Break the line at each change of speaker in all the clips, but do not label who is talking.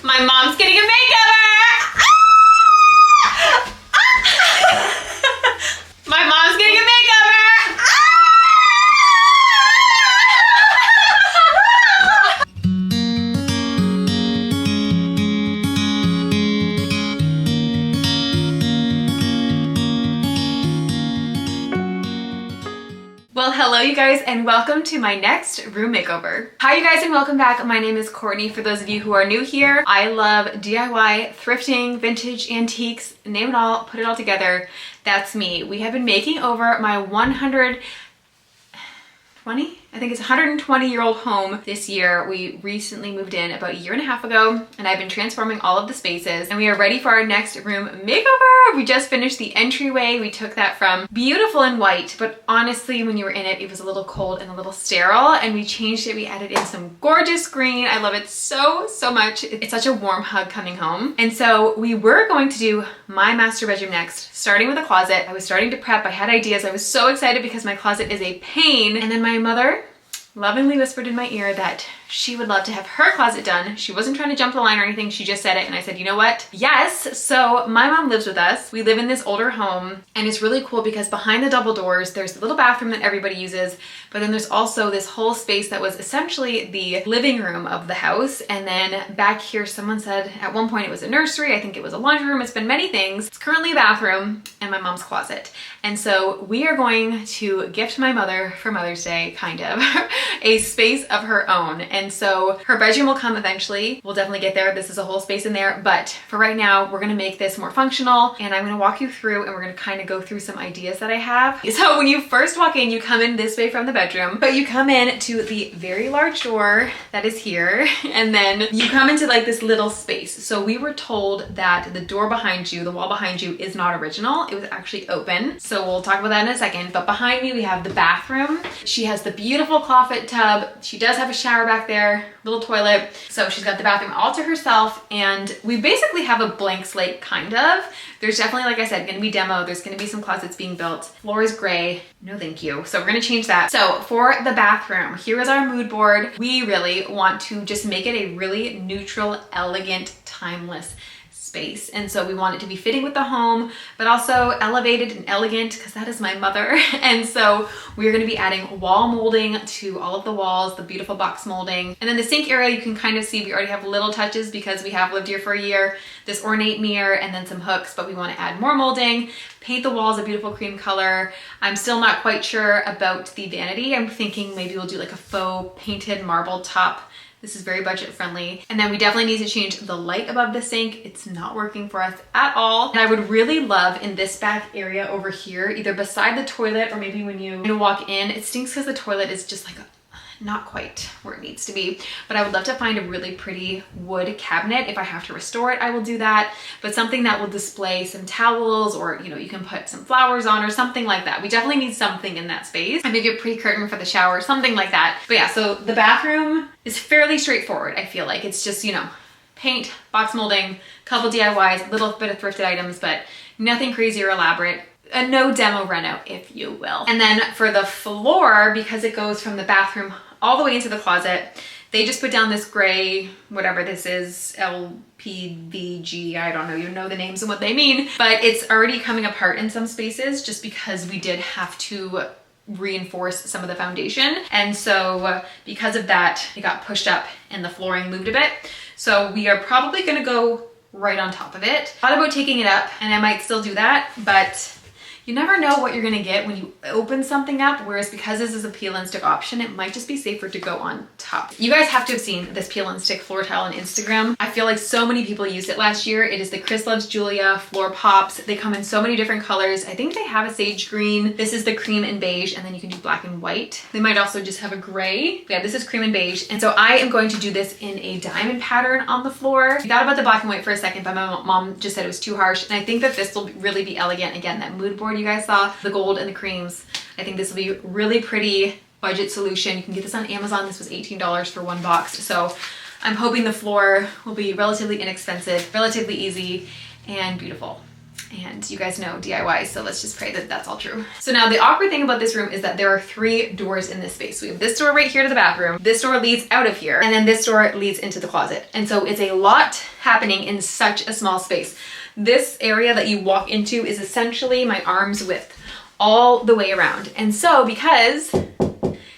My mom's getting a makeover! My mom's getting a makeover! Well, hello you guys and welcome to my next room makeover. Hi you guys and welcome back. My name is Courtney. For those of you who are new here, I love DIY, thrifting, vintage, antiques, name it all, put it all together. That's me. We have been making over my 120-year-old home this year. We recently moved in about a year and a half ago and I've been transforming all of the spaces and we are ready for our next room makeover. We just finished the entryway. We took that from beautiful and white, but honestly when you were in it, it was a little cold and a little sterile, and we changed it. We added in some gorgeous green. I love it so much. It's such a warm hug coming home. And so we were going to do my master bedroom next, starting with a closet. I was starting to prep. I had ideas. I was so excited because my closet is a pain. And then my mother lovingly whispered in my ear that she would love to have her closet done. She wasn't trying to jump the line or anything. She just said it and I said, you know what? Yes. So my mom lives with us. We live in this older home and it's really cool because behind the double doors, there's the little bathroom that everybody uses, but then there's also this whole space that was essentially the living room of the house. And then back here, someone said at one point it was a nursery. I think it was a laundry room. It's been many things. It's currently a bathroom and my mom's closet. And so we are going to gift my mother for Mother's Day, kind of, a space of her own. And so her bedroom will come eventually. We'll definitely get there. This is a whole space in there. But for right now, we're gonna make this more functional and I'm gonna walk you through and we're gonna kind of go through some ideas that I have. So when you first walk in, you come in this way from the bedroom, but you come in to the very large door that is here. And then you come into like this little space. So we were told that the door behind you, the wall behind you is not original. It was actually open. So we'll talk about that in a second. But behind me, we have the bathroom. She has the beautiful clawfoot tub. She does have a shower back there, little toilet. So she's got the bathroom all to herself and we basically have a blank slate, kind of. There's definitely, like I said, gonna be demo. There's gonna be some closets being built. Floor is gray. No thank you. So we're gonna change that. So for the bathroom, here is our mood board. We really want to just make it a really neutral, elegant, timeless space. And so we want it to be fitting with the home, but also elevated and elegant because that is my mother. And so we're going to be adding wall molding to all of the walls, the beautiful box molding. And then the sink area, you can kind of see we already have little touches because we have lived here for a year, this ornate mirror and then some hooks, but we want to add more molding, paint the walls a beautiful cream color. I'm still not quite sure about the vanity. I'm thinking maybe we'll do like a faux painted marble top. This is very budget friendly. And then we definitely need to change the light above the sink. It's not working for us at all. And I would really love in this back area over here, either beside the toilet or maybe when you walk in, it stinks because the toilet is just like not quite where it needs to be. But I would love to find a really pretty wood cabinet. If I have to restore it, I will do that. But something that will display some towels or, you know, you can put some flowers on or something like that. We definitely need something in that space. And maybe a pretty curtain for the shower, something like that. But yeah, so the bathroom is fairly straightforward. I feel like it's just, you know, paint, box molding, couple DIYs, a little bit of thrifted items, but nothing crazy or elaborate. A no demo reno, if you will. And then for the floor, because it goes from the bathroom all the way into the closet, they just put down this gray, whatever this is, LPVG, I don't know, you know the names and what they mean, but it's already coming apart in some spaces just because we did have to reinforce some of the foundation. And so because of that, it got pushed up and the flooring moved a bit. So we are probably gonna go right on top of it. Thought about taking it up and I might still do that, but you never know what you're gonna get when you open something up, whereas because this is a peel and stick option, it might just be safer to go on top. You guys have to have seen this peel and stick floor tile on Instagram. I feel like so many people used it last year. It is the Chris Loves Julia floor pops. They come in so many different colors. I think they have a sage green. This is the cream and beige, and then you can do black and white. They might also just have a gray. Yeah, this is cream and beige. And so I am going to do this in a diamond pattern on the floor. I thought about the black and white for a second, but my mom just said it was too harsh. And I think that this will really be elegant. Again, that mood board you guys saw, the gold and the creams. I think this will be really pretty budget solution. You can get this on Amazon. This was $18 for one box. So I'm hoping the floor will be relatively inexpensive, relatively easy and beautiful. And you guys know DIY, so let's just pray that that's all true. So now the awkward thing about this room is that there are 3 doors in this space. We have this door right here to the bathroom, this door leads out of here, and then this door leads into the closet. And so it's a lot happening in such a small space. This area that you walk into is essentially my arm's width all the way around. And so because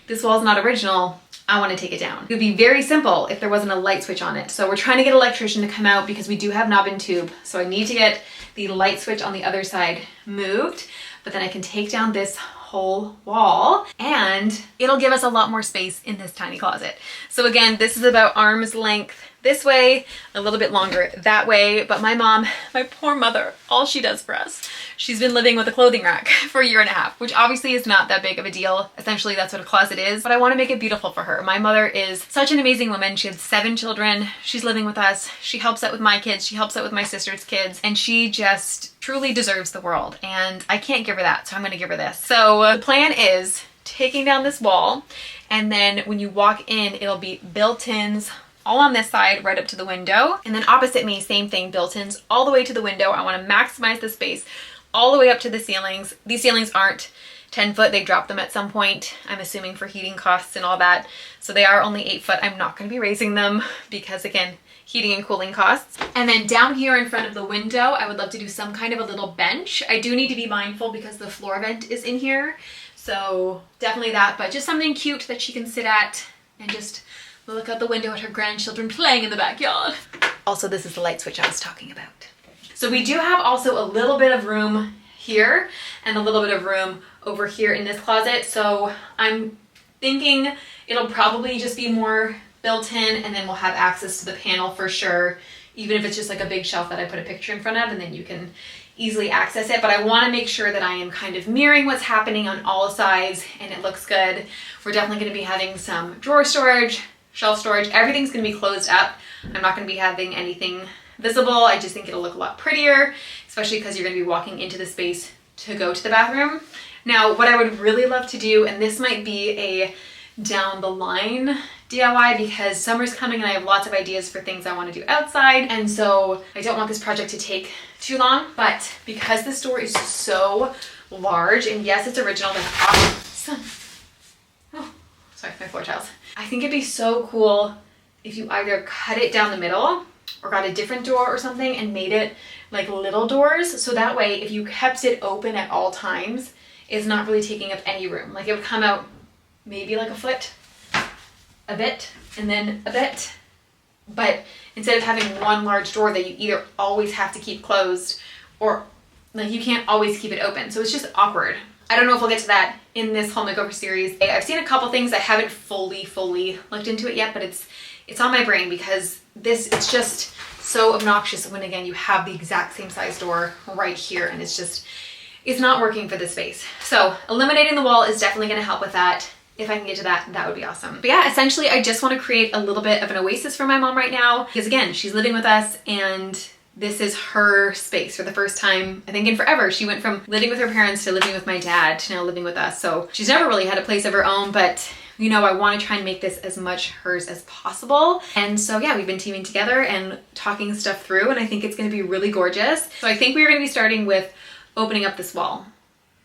this wall is not original, I want to take it down. It would be very simple if there wasn't a light switch on it. So we're trying to get an electrician to come out because we do have knob and tube. So I need to get the light switch on the other side moved, but then I can take down this whole wall and it'll give us a lot more space in this tiny closet. So again, this is about arm's length this way, a little bit longer that way. But my mom, my poor mother, all she does for us, she's been living with a clothing rack for a year and a half, which obviously is not that big of a deal. Essentially, that's what a closet is, but I want to make it beautiful for her. My mother is such an amazing woman. She has 7 children. She's living with us. She helps out with my kids. She helps out with my sister's kids, and she just truly deserves the world. And I can't give her that, so I'm going to give her this. So the plan is taking down this wall, and then when you walk in, it'll be built-ins all on this side right up to the window, and then opposite me, same thing, built-ins all the way to the window. I want to maximize the space all the way up to the ceilings. These ceilings aren't 10 foot, they dropped them at some point, I'm assuming for heating costs and all that, so they are only 8 foot. I'm not going to be raising them because, again, heating and cooling costs. And then down here in front of the window, I would love to do some kind of a little bench. I do need to be mindful because the floor vent is in here, so definitely that, but just something cute that she can sit at and just look out the window at her grandchildren playing in the backyard. Also, this is the light switch I was talking about. So we do have also a little bit of room here and a little bit of room over here in this closet. So I'm thinking it'll probably just be more built in, and then we'll have access to the panel for sure, even if it's just like a big shelf that I put a picture in front of, and then you can easily access it. But I want to make sure that I am kind of mirroring what's happening on all sides and it looks good. We're definitely going to be having some drawer storage, shelf storage. Everything's going to be closed up. I'm not going to be having anything visible. I just think it'll look a lot prettier, especially because you're going to be walking into the space to go to the bathroom. Now, what I would really love to do, and this might be a down the line DIY because summer's coming and I have lots of ideas for things I want to do outside, and so I don't want this project to take too long, but because this door is so large, and yes, it's original, that's awesome. Oh, sorry, my floor tiles. I think it'd be so cool if you either cut it down the middle or got a different door or something and made it like little doors, so that way if you kept it open at all times, it's not really taking up any room. Like it would come out maybe like a foot, a bit, and then a bit. But instead of having one large door that you either always have to keep closed or like you can't always keep it open. So it's just awkward. I don't know if we'll get to that in this home makeover series. I've seen a couple things. I haven't fully it's into it yet, but it's on my brain because it's just so obnoxious when, again, you have the exact same size door right here and it's not working for this space. So eliminating the wall is definitely going to help with that. If I can get to that, that would be awesome. But yeah, essentially I just want to create a little bit of an oasis for my mom right now because, again, she's living with us and this is her space for the first time, I think, in forever. She went from living with her parents to living with my dad to now living with us. So she's never really had a place of her own, but you know, I want to try and make this as much hers as possible. And so yeah, we've been teaming together and talking stuff through, and I think it's going to be really gorgeous. So I think we're going to be starting with opening up this wall.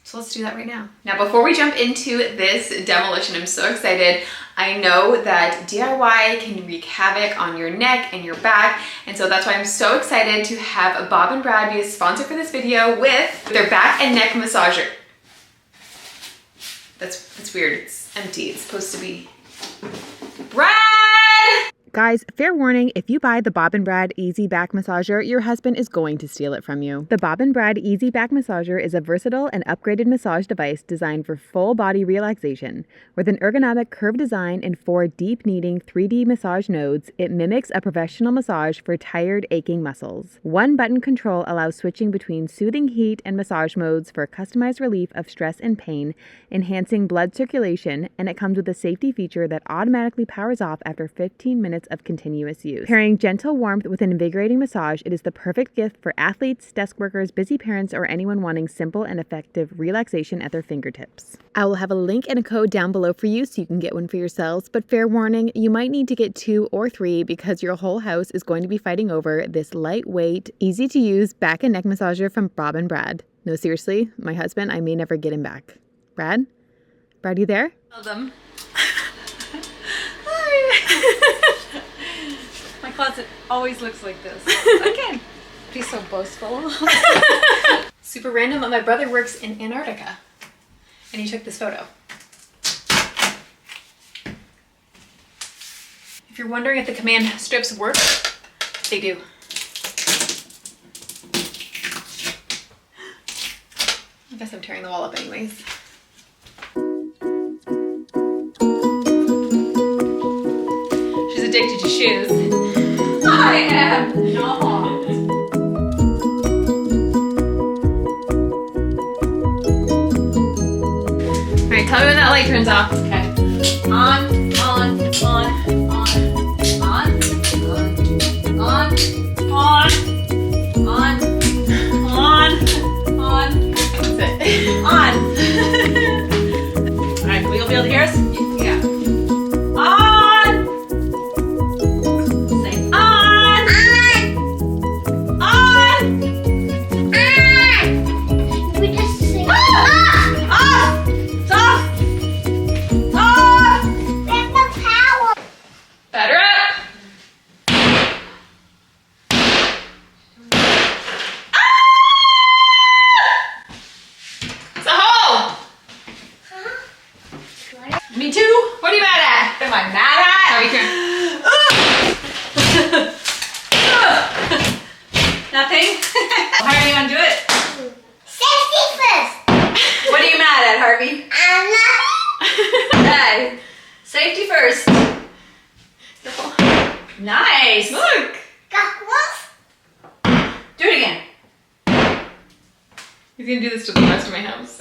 So let's do that right now. Now, before we jump into this demolition, I'm so excited. I know that DIY can wreak havoc on your neck and your back, and so that's why I'm so excited to have Bob and Brad be a sponsor for this video with their back and neck massager. That's weird. It's empty. It's supposed to be Brad!
Guys, fair warning, if you buy the Bob and Brad Easy Back Massager, your husband is going to steal it from you. The Bob and Brad Easy Back Massager is a versatile and upgraded massage device designed for full body relaxation. With an ergonomic curved design and 4 deep kneading 3D massage nodes, it mimics a professional massage for tired, aching muscles. One button control allows switching between soothing heat and massage modes for customized relief of stress and pain, enhancing blood circulation, and it comes with a safety feature that automatically powers off after 15 minutes minutes of continuous use. Pairing gentle warmth with an invigorating massage, it is the perfect gift for athletes, desk workers, busy parents, or anyone wanting simple and effective relaxation at their fingertips. I will have a link and a code down below for you so you can get one for yourselves, but fair warning, you might need to get 2 or 3 because your whole house is going to be fighting over this lightweight, easy to use back and neck massager from Bob and Brad. No, seriously, my husband, I may never get him back. Brad? Brad, you there?
Love them. Hi. My closet always looks like this. Again. Be so boastful. Super random, but my brother works in Antarctica. And he took this photo. If you're wondering if the command strips work, they do. I guess I'm tearing the wall up anyways. She's addicted to shoes. I am not. Alright, tell me when that light turns off. Okay. On, on, on, on, on, on, on, on, on, on. That's it. On. Alright, will you be able to hear us? Yeah. On! Say on! On! On!
We just sing.
Off! Off! Off! Off!
There's no power.
Batter up! It's a hole! Me too? What are you mad at? What am I mad at? Are you Nothing? How are you gonna do it?
Safety first.
What are you mad at, Harvey?
I'm not.
Hey, safety first. Nice. Look.
Got one.
Do it again. He's gonna do this to the rest of my house.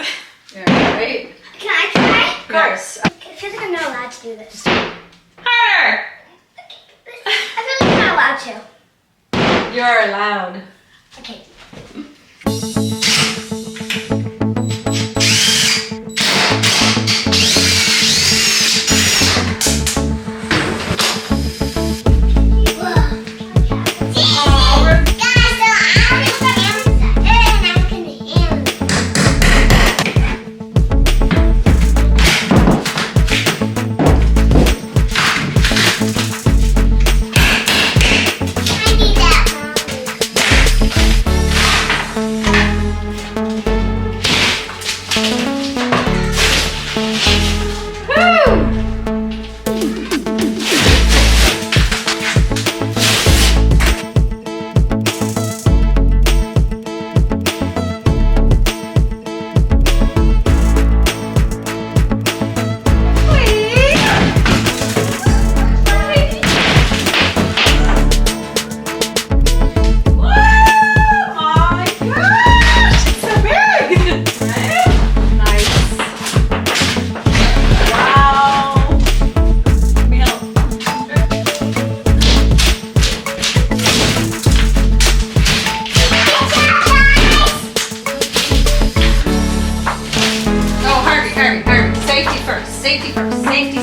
Alright.
Can I try?
Of course.
I feel like I'm not allowed to do this.
Harder.
I feel like I'm not allowed to.
You're allowed.
Okay. Safety first. Safety, safety.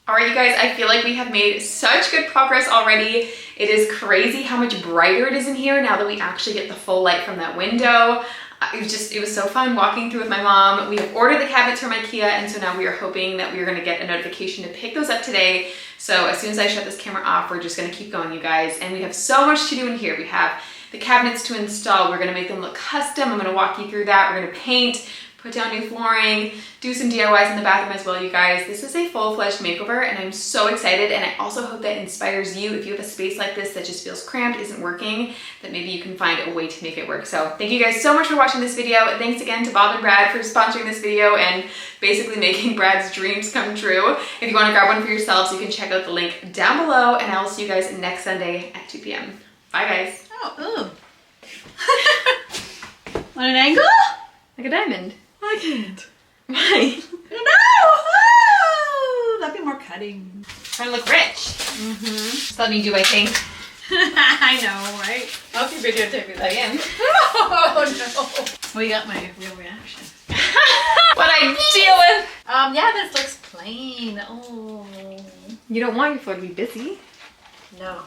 Alright, you guys, I feel like we have made such good progress already. It is crazy how much brighter it is in here now that we actually get the full light from that window. It was so fun walking through with my mom. We have ordered the cabinets from IKEA, and so now we are hoping that we're gonna get a notification to pick those up today. So as soon as I shut this camera off, we're just gonna keep going, you guys. And we have so much to do in here. We have the cabinets to install. We're gonna make them look custom. I'm gonna walk you through that. We're gonna paint, put down new flooring, do some DIYs in the bathroom as well, you guys. This is a full-fledged makeover and I'm so excited, and I also hope that inspires you. If you have a space like this that just feels cramped, isn't working, that maybe you can find a way to make it work. So thank you guys so much for watching this video. Thanks again to Bob and Brad for sponsoring this video and basically making Brad's dreams come true. If you want to grab one for yourselves, you can check out the link down below, and I will see you guys next Sunday at 2 p.m. Bye guys.
Oh, ooh. On an angle?
Like a diamond.
I can't.
Why?
No! Oh, that'd be more cutting.
Trying to look rich. Just let me do my thing.
I know, right? I hope you videotaping that.
I am.
Oh no. We got my real reaction.
What I deal with.
Yeah, this looks plain. Oh.
You don't want your floor to be busy.
No.